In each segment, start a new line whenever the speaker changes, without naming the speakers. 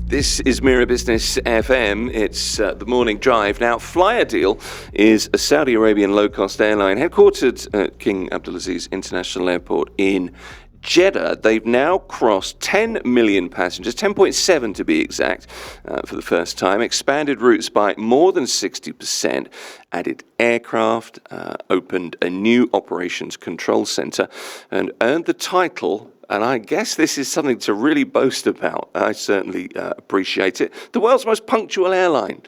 This is Mirror Business FM. It's the morning drive. Now, flyadeal is a Saudi Arabian low-cost airline headquartered at King Abdulaziz International Airport in Jeddah. They've now crossed 10 million passengers, 10.7 to be exact, for the first time, expanded routes by more than 60%, added aircraft, opened a new operations control center, and earned the title, and I guess this is something to really boast about. I certainly appreciate it. The world's most punctual airline.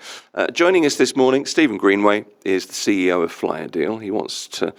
Joining us this morning, Steven Greenway is the CEO of flyadeal. He wants to,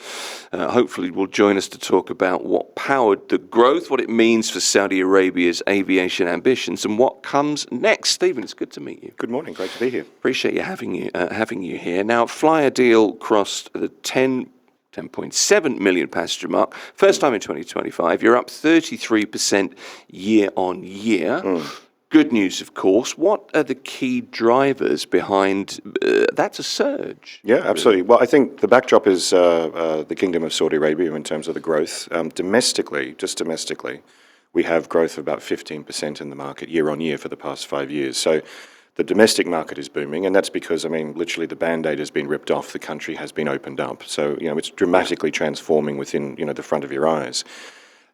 hopefully will join us to talk about what powered the growth, what it means for Saudi Arabia's aviation ambitions, and what comes next. Steven, it's good to meet you.
Good morning, great to be here.
Appreciate you having you here. Now, flyadeal crossed the 10.7 million passenger mark. First time in 2025. You're up 33% year on year. Good news, of course. What are the key drivers behind that surge?
Yeah, absolutely. Well, I think the backdrop is the Kingdom of Saudi Arabia in terms of the growth. Domestically, we have growth of about 15% in the market year on year for the past 5 years. So the domestic market is booming, and that's because, literally the Band-Aid has been ripped off, the country has been opened up. So, it's dramatically transforming within, the front of your eyes.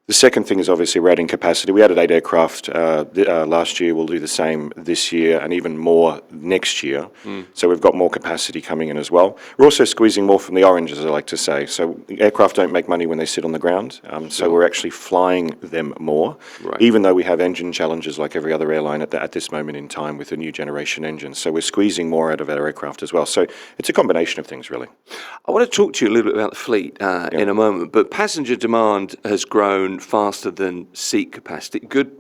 The second thing is obviously we're adding capacity. We added 8 aircraft last year. We'll do the same this year and even more next year. So we've got more capacity coming in as well. We're also squeezing more from the orange, as I like to say. So aircraft don't make money when they sit on the ground. So we're actually flying them more, even though we have engine challenges like every other airline at this moment in time with the new generation engines. So we're squeezing more out of our aircraft as well. So it's a combination of things, really.
I want to talk to you a little bit about the fleet in a moment, but passenger demand has grown faster than seat capacity. Good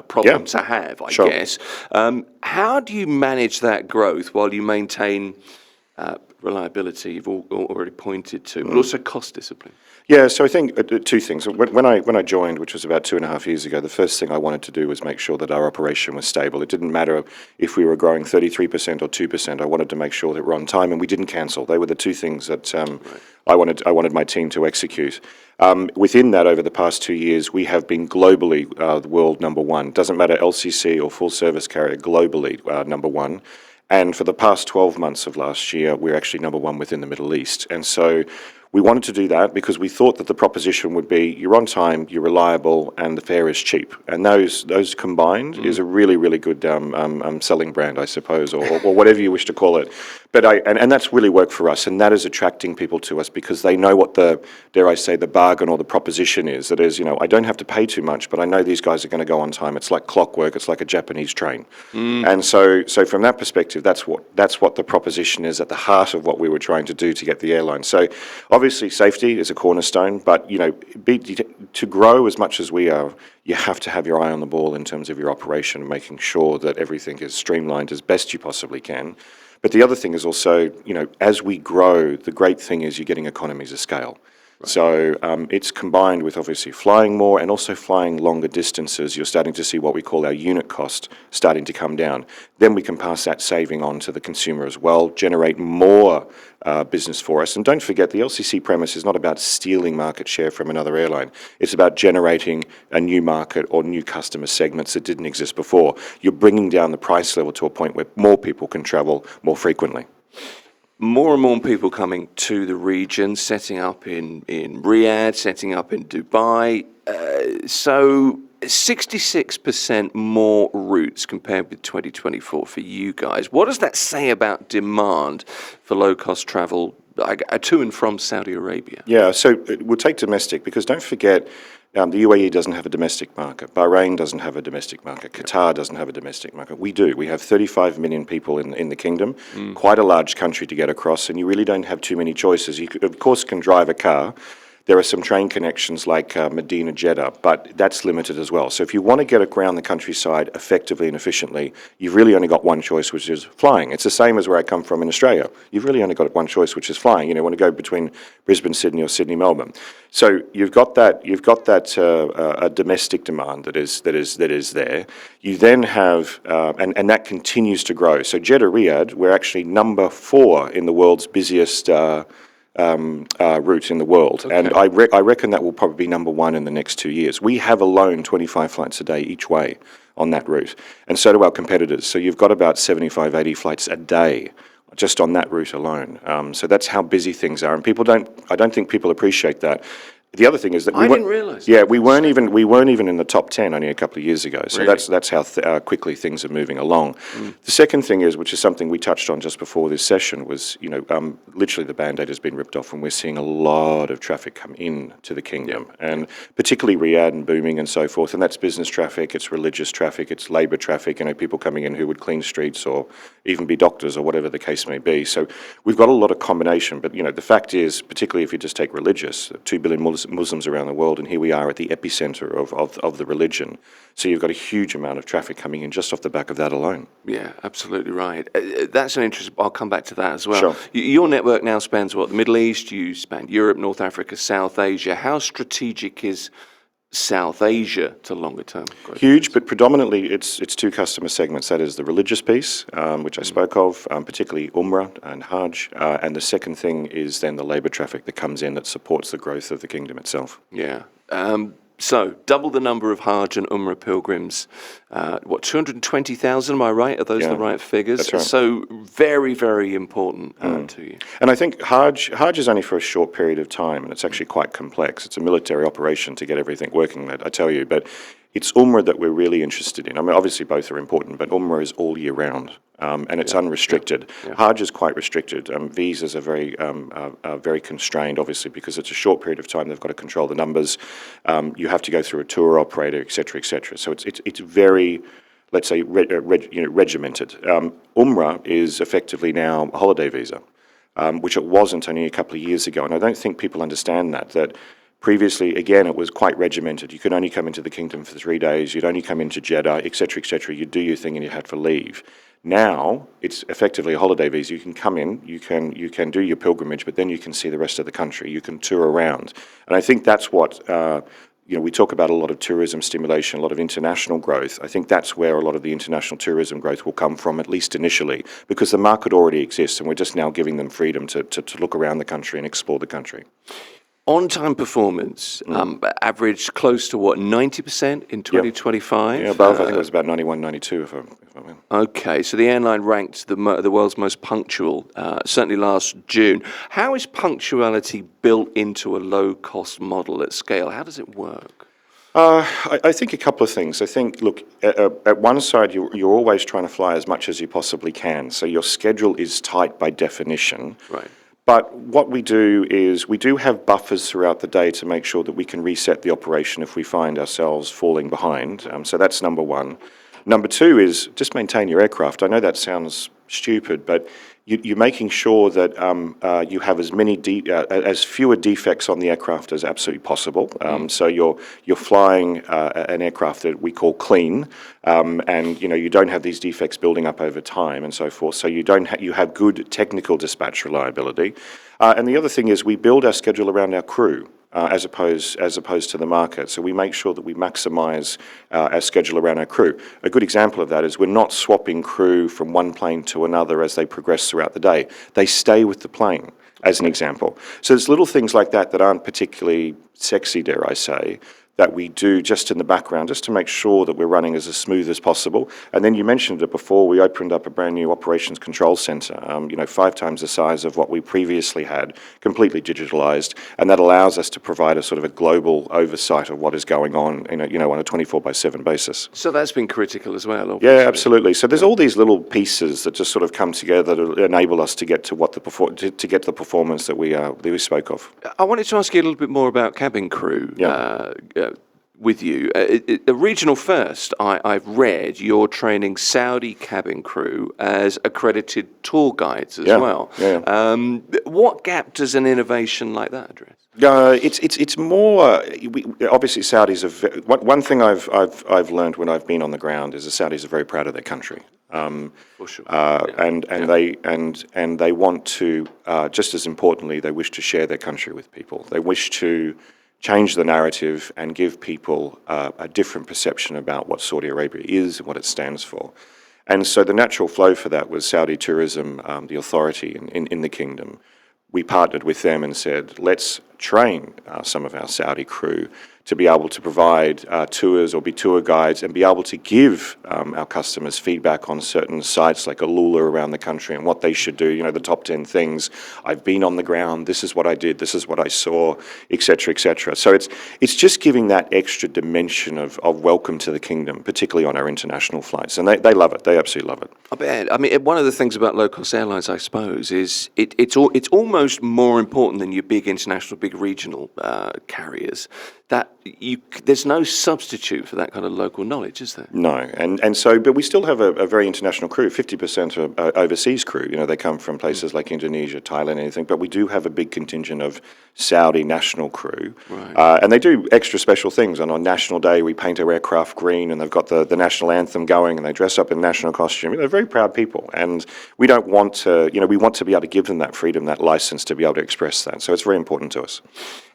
problem to have, I guess. How do you manage that growth while you maintain reliability you've already pointed to, but also cost discipline?
Yeah, so I think two things. When I joined, which was about 2.5 years ago, the first thing I wanted to do was make sure that our operation was stable. It didn't matter if we were growing 33% or 2%. I wanted to make sure that we're on time and we didn't cancel. They were the two things that I wanted my team to execute. Within that, over the past 2 years, we have been globally the world number one. Doesn't matter LCC or full service carrier, globally number one. And for the past 12 months of last year, we're actually number one within the Middle East. And so we wanted to do that because we thought that the proposition would be you're on time, you're reliable, and the fare is cheap. And those combined is a really, really good selling brand, I suppose, or whatever you wish to call it. But and that's really worked for us, and that is attracting people to us because they know what the, dare I say, the bargain or the proposition is. That is, I don't have to pay too much, but I know these guys are going to go on time. It's like clockwork. It's like a Japanese train. And so from that perspective, that's what the proposition is at the heart of what we were trying to do to get the airline. So obviously, safety is a cornerstone, but to grow as much as we are, you have to have your eye on the ball in terms of your operation, making sure that everything is streamlined as best you possibly can. But the other thing is also, as we grow, the great thing is you're getting economies of scale. So it's combined with obviously flying more and also flying longer distances. You're starting to see what we call our unit cost starting to come down. Then we can pass that saving on to the consumer as well, generate more business for us. And don't forget, the LCC premise is not about stealing market share from another airline. It's about generating a new market or new customer segments that didn't exist before. You're bringing down the price level to a point where more people can travel more frequently.
More and more people coming to the region, setting up in Riyadh, setting up in Dubai. So 66% more routes compared with 2024 for you guys. What does that say about demand for low-cost travel to and from Saudi Arabia? Yeah,
so we'll take domestic because don't forget, the UAE doesn't have a domestic market. Bahrain doesn't have a domestic market. Qatar doesn't have a domestic market. We do. We have 35 million people in the kingdom, quite a large country to get across, and you really don't have too many choices. You, of course, can drive a car. There are some train connections like Medina, Jeddah, but that's limited as well. So if you want to get around the countryside effectively and efficiently, you've really only got one choice, which is flying. It's the same as where I come from in Australia. You've really only got one choice, which is flying. You want to go between Brisbane, Sydney, or Sydney, Melbourne. So you've got that a domestic demand that is there. You then have and that continues to grow. So Jeddah, Riyadh, we're actually number 4 in the world's busiest route in the world. Okay. And I reckon that will probably be number 1 in the next 2 years. We have alone 25 flights a day each way on that route. And so do our competitors. So you've got about 75, 80 flights a day just on that route alone. So that's how busy things are. And I don't think people appreciate that. The other thing is that
I didn't realise.
Yeah, we weren't even in the top 10 only a couple of years ago. So
Really?
that's how quickly things are moving along. The second thing is, which is something we touched on just before this session, was literally the Band-Aid has been ripped off, and we're seeing a lot of traffic come in to the kingdom, and particularly Riyadh and booming and so forth. And that's business traffic, it's religious traffic, it's labour traffic. People coming in who would clean streets or even be doctors or whatever the case may be. So we've got a lot of combination. But the fact is, particularly if you just take religious, 2 billion Muslims around the world, and here we are at the epicenter of the religion. So you've got a huge amount of traffic coming in just off the back of that alone.
Yeah, absolutely right. That's an interesting. I'll come back to that as well.
Sure.
Your network now spans what? The Middle East. You span Europe, North Africa, South Asia. How strategic is South Asia to longer term growth?
Huge, but predominantly it's two customer segments. That is the religious piece, which I spoke of, particularly Umrah and Hajj, and the second thing is then the labour traffic that comes in that supports the growth of the kingdom itself.
Yeah. So double the number of Hajj and Umrah pilgrims. 220,000? Am I right? Are those the right figures?
That's right.
So very, very important to you.
And I think Hajj is only for a short period of time, and it's actually quite complex. It's a military operation to get everything working, I tell you. But it's Umrah that we're really interested in. I mean, obviously both are important, but Umrah is all year round, and it's unrestricted. Yeah. Hajj is quite restricted. Visas are very constrained, obviously, because it's a short period of time. They've got to control the numbers. You have to go through a tour operator, et cetera, et cetera. So it's very, let's say, regimented. Umrah is effectively now a holiday visa, which it wasn't only a couple of years ago. And I don't think people understand that previously, again, it was quite regimented. You could only come into the kingdom for 3 days. You'd only come into Jeddah, et cetera, et cetera. You'd do your thing and you had to leave. Now, it's effectively a holiday visa. You can come in, you can do your pilgrimage, but then you can see the rest of the country. You can tour around. And I think that's what, we talk about a lot of tourism stimulation, a lot of international growth. I think that's where a lot of the international tourism growth will come from, at least initially, because the market already exists and we're just now giving them freedom to look around the country and explore the country.
On-time performance, averaged close to what, 90% in 2025?
Yeah, above, I think it was about 91, 92, if I remember.
Okay, so the airline ranked the world's most punctual, certainly last June. How is punctuality built into a low-cost model at scale? How does it work?
I think a couple of things. I think, look, at one side, you're always trying to fly as much as you possibly can, so your schedule is tight by definition.
Right.
But what we do is we do have buffers throughout the day to make sure that we can reset the operation if we find ourselves falling behind. So that's number one. Number two is just maintain your aircraft. I know that sounds stupid, but you're making sure that you have as fewer defects on the aircraft as absolutely possible. So you're flying an aircraft that we call clean, and you don't have these defects building up over time and so forth. So you have good technical dispatch reliability. And the other thing is we build our schedule around our crew. As opposed to the market. So we make sure that we maximise our schedule around our crew. A good example of that is we're not swapping crew from one plane to another as they progress throughout the day. They stay with the plane, as an example. So there's little things like that that aren't particularly sexy, dare I say, that we do just in the background, just to make sure that we're running as smooth as possible. And then you mentioned it before, we opened up a brand new operations control centre, 5 times the size of what we previously had, completely digitalised, and that allows us to provide a sort of a global oversight of what is going on, on a 24/7 basis.
So that's been critical as well, obviously.
Yeah, absolutely. So there's all these little pieces that just sort of come together to enable us to get to to get the performance that we spoke of.
I wanted to ask you a little bit more about cabin crew.
Yeah.
With you. A regional first, I've read you're training Saudi cabin crew as accredited tour guides as well.
Yeah.
What gap does an innovation like that address?
It's more obviously Saudis are one thing I've learned when I've been on the ground is the Saudis are very proud of their country.
For sure.
They want to just as importantly they wish to share their country with people. They wish to change the narrative and give people a different perception about what Saudi Arabia is and what it stands for. And so the natural flow for that was Saudi Tourism, the authority in the kingdom. We partnered with them and said, let's train some of our Saudi crew to be able to provide tours or be tour guides and be able to give our customers feedback on certain sites like Alula around the country and what they should do, the top 10 things. I've been on the ground, this is what I did, this is what I saw, etc., etc. So it's just giving that extra dimension of welcome to the kingdom, particularly on our international flights. And they love it, they absolutely love it.
I bet. I mean, one of the things about low-cost airlines, I suppose, is it's almost more important than your big international, big regional carriers, that there's no substitute for that kind of local knowledge, is there?
No, and so, but we still have a very international crew. 50% are overseas crew. They come from places like Indonesia, Thailand, anything. But we do have a big contingent of Saudi national crew,
right.
And they do extra special things. And on National Day, we paint our aircraft green, and they've got the national anthem going, and they dress up in national costume. They're very proud people, and we don't want to. We want to be able to give them that freedom, that license to be able to express that. So it's very important to us.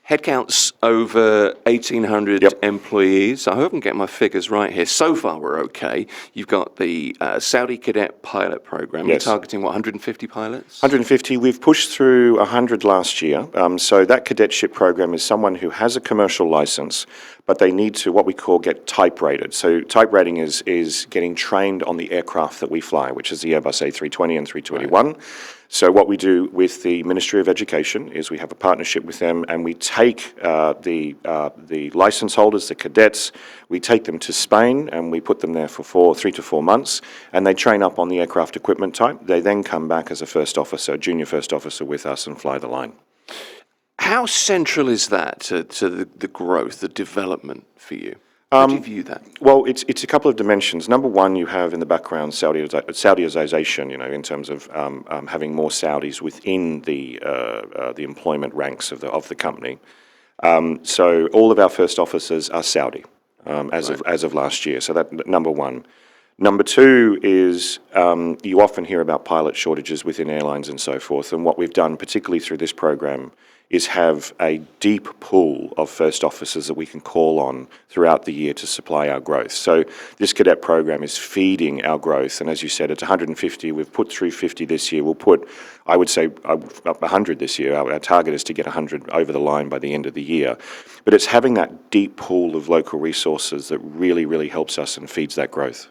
Headcount's over 1,800
Yep.
employees. I hope I'm getting my figures right here. So far, we're okay. You've got the Saudi Cadet Pilot Program.
Yes.
You're targeting, 150 pilots?
150. We've pushed through 100 last year. So that cadetship program is someone who has a commercial license, but they need to, what we call, get type rated. So type rating is getting trained on the aircraft that we fly, which is the Airbus A320 and 321. Right. So what we do with the Ministry of Education is we have a partnership with them, and we take the license holders, the cadets, we take them to Spain, and we put them there for 3 to 4 months, and they train up on the aircraft equipment type. They then come back as a first officer, junior first officer with us, and fly the line.
How central is that to the growth, the development for you? How do you view that?
Well, it's a couple of dimensions. Number one, you have in the background Saudiization, in terms of having more Saudis within the employment ranks of the company. So all of our first officers are Saudi as of last year. So that number one. Number two is you often hear about pilot shortages within airlines and so forth. And what we've done, particularly through this program, is have a deep pool of first officers that we can call on throughout the year to supply our growth. So this cadet program is feeding our growth. And as you said, it's 150. We've put through 50 this year. We'll put, I would say, up 100 this year. Our target is to get 100 over the line by the end of the year. But it's having that deep pool of local resources that really, really helps us and feeds that growth.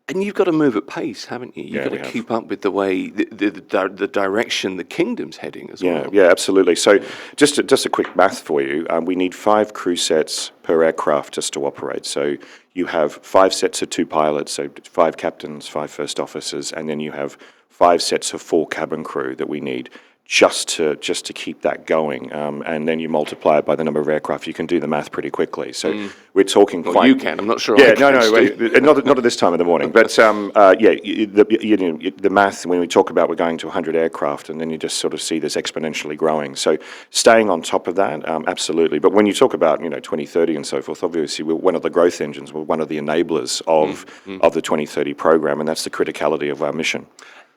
And you've got to move at pace, haven't you? You've got to keep up with the way, the direction the kingdom's heading as well.
Yeah, absolutely. So just a quick math for you. We need 5 crew sets per aircraft just to operate. So you have 5 sets of 2 pilots, so 5 captains, 5 first officers, and then you have 5 sets of 4 cabin crew that we need just to keep that going, and then you multiply it by the number of aircraft. You can do the math pretty quickly. So we're talking
well,
quite.
You can. I'm not sure.
Yeah, not at this time of the morning. But the math when we talk about we're going to 100 aircraft, and then you just sort of see this exponentially growing. So staying on top of that, absolutely. But when you talk about 2030 and so forth, obviously we're one of the growth engines. We're one of the enablers of the 2030 program, and that's the criticality of our mission.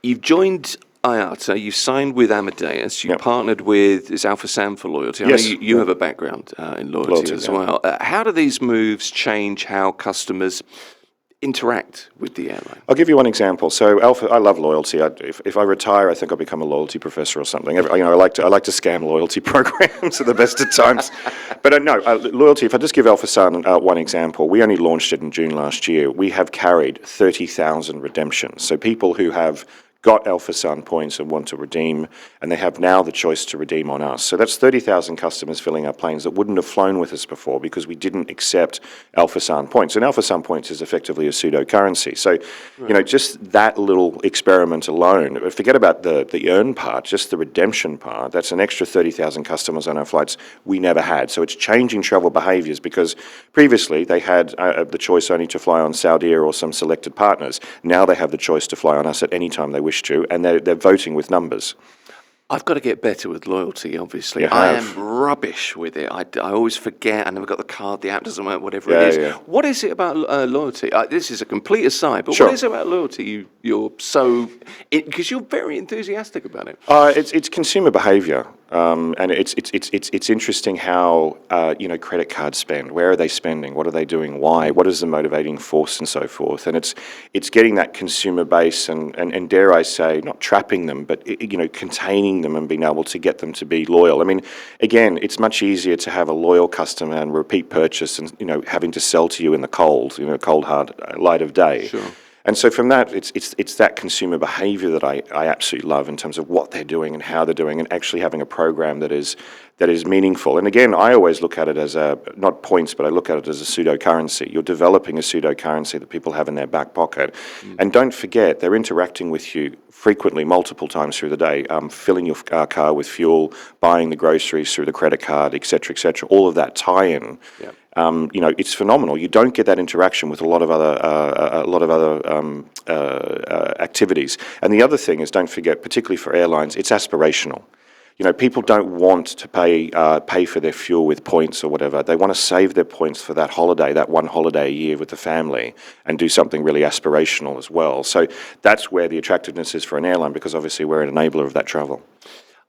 You've joined IATA, you've signed with Amadeus, you've partnered with Alpha Sam for loyalty. I know you have a background in loyalty as well. How do these moves change how customers interact with the airline?
I'll give you one example. So Alpha, I love loyalty. If I retire, I think I'll become a loyalty professor or something. I like to scam loyalty programs at the best of times. But no, loyalty. If I just give Alpha Sun one example, we only launched it in June last year. We have carried 30,000 redemptions. So people who have got Alpha Sun points and want to redeem, and they have now the choice to redeem on us. So that's 30,000 customers filling our planes that wouldn't have flown with us before because we didn't accept Alpha Sun points. And Alpha Sun points is effectively a pseudo-currency. So, just that little experiment alone, forget about the earn part, just the redemption part, that's an extra 30,000 customers on our flights we never had. So it's changing travel behaviours because previously they had the choice only to fly on Saudi or some selected partners. Now they have the choice to fly on us at any time they wish to, and they're voting with numbers.
I've got to get better with loyalty, obviously. I am rubbish with it. I always forget. I never got the card, the app doesn't work, whatever it is. Yeah. What is it about loyalty? This is a complete aside, but what is it about loyalty you're so, because you're very enthusiastic about it.
It's consumer behaviour, and it's interesting how credit card spend. Where are they spending? What are they doing? Why? What is the motivating force, and so forth? And it's getting that consumer base, and dare I say, not trapping them, but containing them and being able to get them to be loyal. I mean, again, it's much easier to have a loyal customer and repeat purchase, and having to sell to you in the cold, cold hard light of day.
Sure.
And so from that, it's that consumer behaviour that I absolutely love in terms of what they're doing and how they're doing, and actually having a program that is meaningful. And again, I always look at it as not points, but I look at it as a pseudo currency. You're developing a pseudo currency that people have in their back pocket, and don't forget they're interacting with you frequently, multiple times through the day, filling your car with fuel, buying the groceries through the credit card, etc., etc. All of that tie-in. Yep. It's phenomenal. You don't get that interaction with a lot of other activities. And the other thing is, don't forget, particularly for airlines, it's aspirational. People don't want to pay for their fuel with points or whatever. They want to save their points for that holiday, that one holiday a year with the family, and do something really aspirational as well. So that's where the attractiveness is for an airline, because obviously we're an enabler of that travel.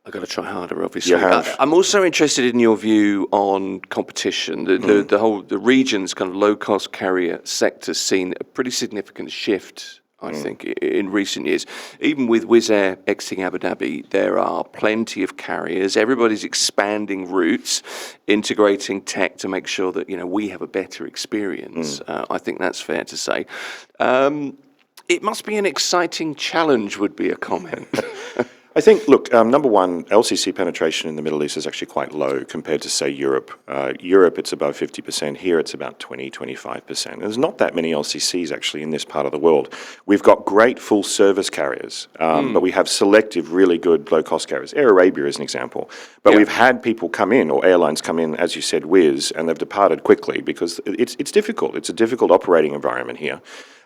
I've got to try harder, obviously.
You have.
I'm also interested in your view on competition. The region's kind of low-cost carrier sector's seen a pretty significant shift, I think, in recent years. Even with Wizz Air exiting Abu Dhabi, there are plenty of carriers. Everybody's expanding routes, integrating tech to make sure that we have a better experience. I think that's fair to say. It must be an exciting challenge, would be a comment.
I think, look, number one, LCC penetration in the Middle East is actually quite low compared to, say, Europe. Europe, it's above 50%. Here, it's about 20-25%. There's not that many LCCs, actually, in this part of the world. We've got great full-service carriers, but we have selective, really good low-cost carriers. Air Arabia is an example. But we've had people come in, or airlines come in, as you said, Wizz, and they've departed quickly because it's difficult. It's a difficult operating environment here.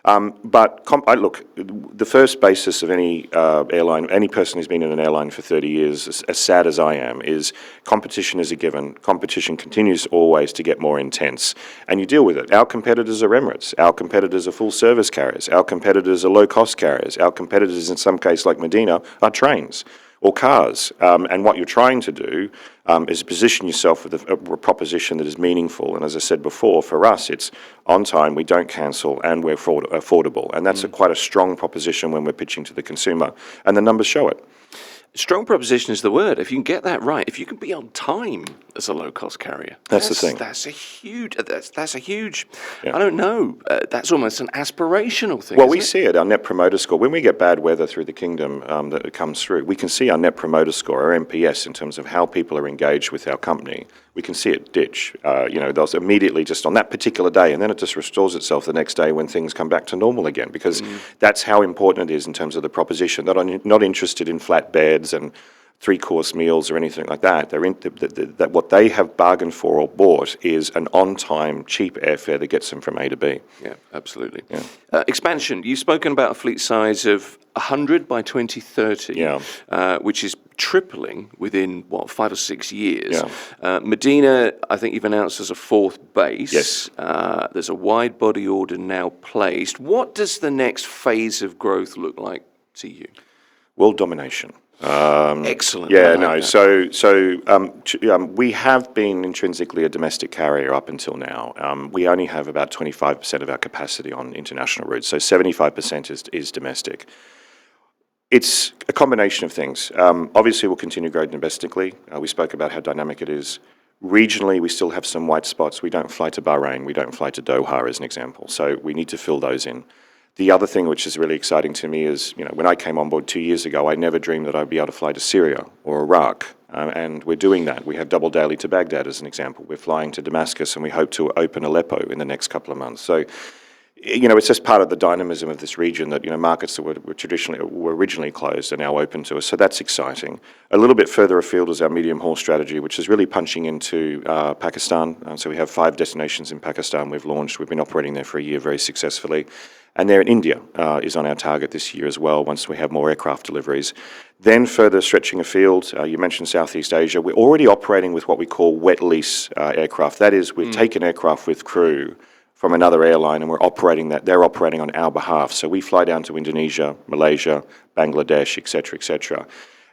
Look, the first basis of any airline, any person who's been in an airline for 30 years, as sad as I am, is competition is a given. Competition continues always to get more intense, and you deal with it. Our competitors are Emirates. Our competitors are full-service carriers. Our competitors are low-cost carriers. Our competitors, in some cases like Medina, are trains or cars. And what you're trying to do is position yourself with a proposition that is meaningful. And as I said before, for us, it's on time, we don't cancel, and we're affordable. And that's quite a strong proposition when we're pitching to the consumer. And the numbers show it.
Strong proposition is the word. If you can get that right, if you can be on time as a low-cost carrier,
that's the thing.
That's a huge.
Yeah.
I don't know. That's almost an aspirational thing.
Well, we see it. Our Net Promoter Score. When we get bad weather through the kingdom that it comes through, we can see our Net Promoter Score, our NPS, in terms of how people are engaged with our company. We can see it ditch. They'll immediately just on that particular day, and then it just restores itself the next day when things come back to normal again. Because that's how important it is in terms of the proposition. That I'm not interested in flatbeds and three-course meals or anything like that. That what they have bargained for or bought is an on-time, cheap airfare that gets them from A to B.
Yeah, absolutely.
Yeah.
Expansion. You've spoken about a fleet size of 100 by 2030, which is tripling within, 5 or 6 years.
Yeah.
Medina, I think you've announced as a fourth base.
Yes.
There's a wide-body order now placed. What does the next phase of growth look like to you?
World domination.
Excellent.
Yeah, no. So we have been intrinsically a domestic carrier up until now. We only have about 25% of our capacity on international routes, so 75% is domestic. It's a combination of things. Obviously, we'll continue growing domestically. We spoke about how dynamic it is. Regionally, we still have some white spots. We don't fly to Bahrain. We don't fly to Doha, as an example. So we need to fill those in. The other thing which is really exciting to me is, when I came on board 2 years ago, I never dreamed that I'd be able to fly to Syria or Iraq, and we're doing that. We have double daily to Baghdad, as an example. We're flying to Damascus, and we hope to open Aleppo in the next couple of months. So, it's just part of the dynamism of this region that, markets that were originally closed are now open to us. So that's exciting. A little bit further afield is our medium-haul strategy, which is really punching into Pakistan. So we have 5 destinations in Pakistan we've launched. We've been operating there for a year very successfully. And there in India is on our target this year as well, once we have more aircraft deliveries. Then further stretching afield, you mentioned Southeast Asia. We're already operating with what we call wet lease aircraft. That is, we've taken aircraft with crew from another airline, and they're operating on our behalf. So we fly down to Indonesia, Malaysia, Bangladesh, etc., etc.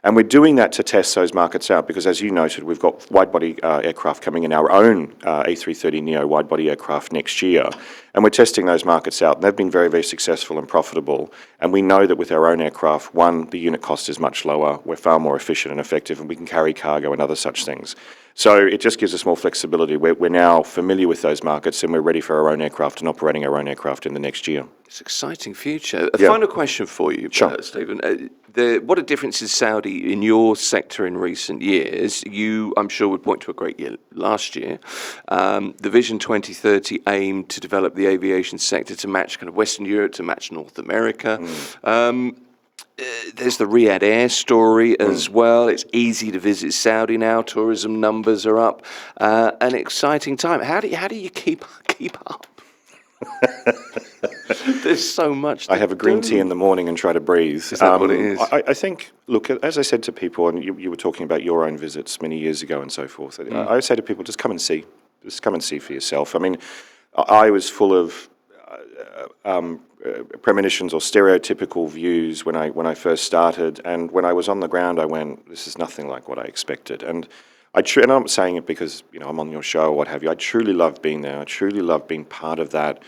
And we're doing that to test those markets out because, as you noted, we've got wide-body aircraft coming in, our own A330neo wide-body aircraft next year. And we're testing those markets out. And they've been very, very successful and profitable. And we know that with our own aircraft, one, the unit cost is much lower, we're far more efficient and effective, and we can carry cargo and other such things. So it just gives us more flexibility. We're now familiar with those markets, and we're ready for our own aircraft and operating our own aircraft in the next year.
It's an exciting future. A final question for you,
Sure.
Stephen. What a difference is Saudi in your sector in recent years. You, I'm sure, would point to a great year last year. The Vision 2030 aimed to develop the aviation sector to match kind of Western Europe, to match North America. There's the Riyadh Air story as well. It's easy to visit Saudi now. Tourism numbers are up. An exciting time. How do you keep up? There's so much to
I have a green tea in the morning and try to breathe.
Is that what it is?
I think, look, as I said to people, and you were talking about your own visits many years ago and so forth, I say to people, just come and see. Just come and see for yourself. I mean, I was full of premonitions or stereotypical views when I first started, and when I was on the ground, I went, this is nothing like what I expected. And I'm not saying it because I'm on your show or what have you. I truly love being there. I truly love being part of that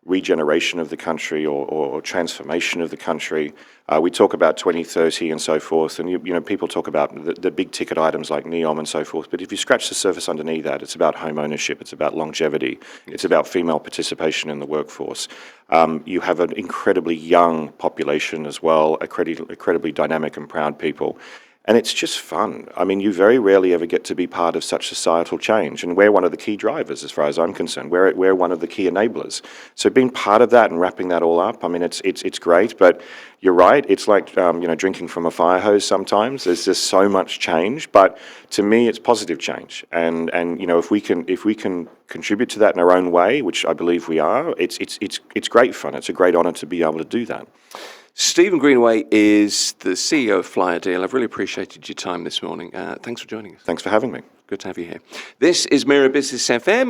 regeneration of the country or transformation of the country. We talk about 2030 and so forth, and people talk about the big ticket items like NEOM and so forth, but if you scratch the surface underneath that, it's about home ownership, it's about longevity, it's about female participation in the workforce. You have an incredibly young population as well, incredibly dynamic and proud people. And it's just fun. I mean, you very rarely ever get to be part of such societal change. And we're one of the key drivers, as far as I'm concerned. We're one of the key enablers. So being part of that and wrapping that all up, I mean, it's great. But you're right. It's like, drinking from a fire hose sometimes. There's just so much change. But to me, it's positive change. And if we can contribute to that in our own way, which I believe we are, it's great fun. It's a great honour to be able to do that.
Steven Greenway is the CEO of flyadeal. I've really appreciated your time this morning. Thanks for joining us.
Thanks for having me.
Good to have you here. This is Mirror Business FM.